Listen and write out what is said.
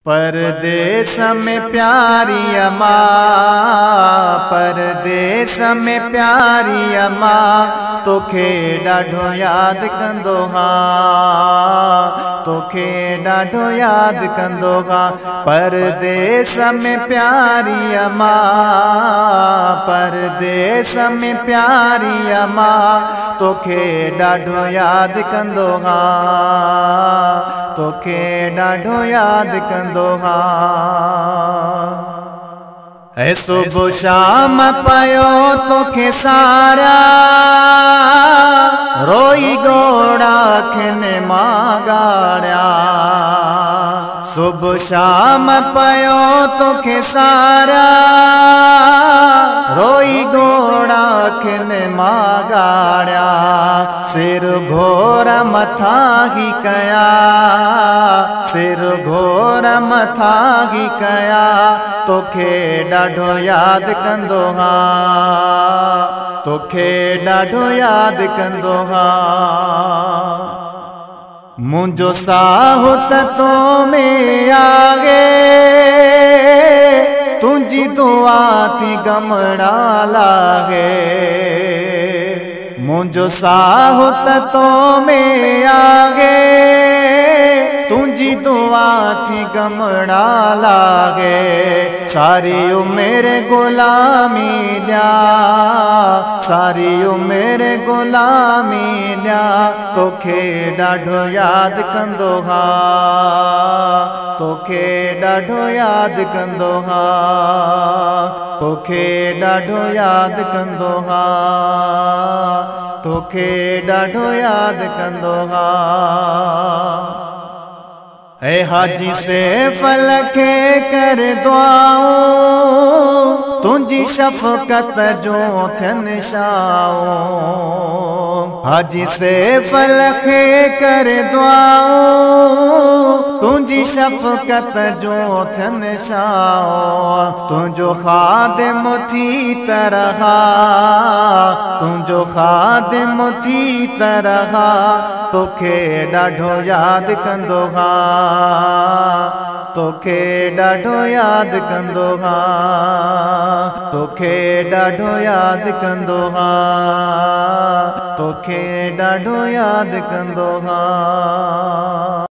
परदेस में प्यारी अम्मा, परदेस में प्यारी अम्मा, तोखे ॾाढो याद कंदो हाँ, तोखे ॾाढो याद कंदो हाँ। परदेस में प्यारी अम्मा, परदेस में प्यारी अम्मा, तोखे ॾाढो याद कंदो हाँ, तोखे ॾाढो याद कंदो हाँ। ऐ सुबह शाम पयो तोखे सारा, रोई गोड़ा खिने मागाड़िया। सुबह शाम पयो तोखे सारा, रोई गोड़ा खिने मागाड़िया। सिर घोर मथा ही कया, सिर घोर मथा ही कया, तोखे ॾाढो याद कंदो हाँ, तोखे ॾाढो याद कंदो हाँ। मुंहिंजो साहु त तो में आगे, तुंहिंजी दुआ थी गमड़ा लागे। मुंहिंजो साहु त तो में आगे, तुंहिंजी दुआ थी गमड़ा लागे। सारी उम्र गुलामी ॾिया, सारी उम्र गुलामी ॾिया, तोखे ॾाढो याद कंदो हाँ, तोखे ॾाढो याद कंदो हाँ, तोखे ॾाढो याद कंदो हाँ, तोखे ॾाढो याद कंदो हाँ। ऐ हाजी से फलके कर दुआऊं, तुंहिंजी शफ़क़त जो थियनि शाऊं। हाजी से फलके कर दुआऊं, तुंहिंजी शफ़क़त जो थियनि शाऊं। तुंहिंजो ख़ादिम थी तरहा, तुंहिंजो ख़ादिम थी तरहा, तोखे ॾाढो याद कंदो हाँ, तोखे ॾाढो याद कंदो हाँ, तोखे ॾाढो याद कंदो हाँ, तोखे ॾाढो याद कंदो हाँ।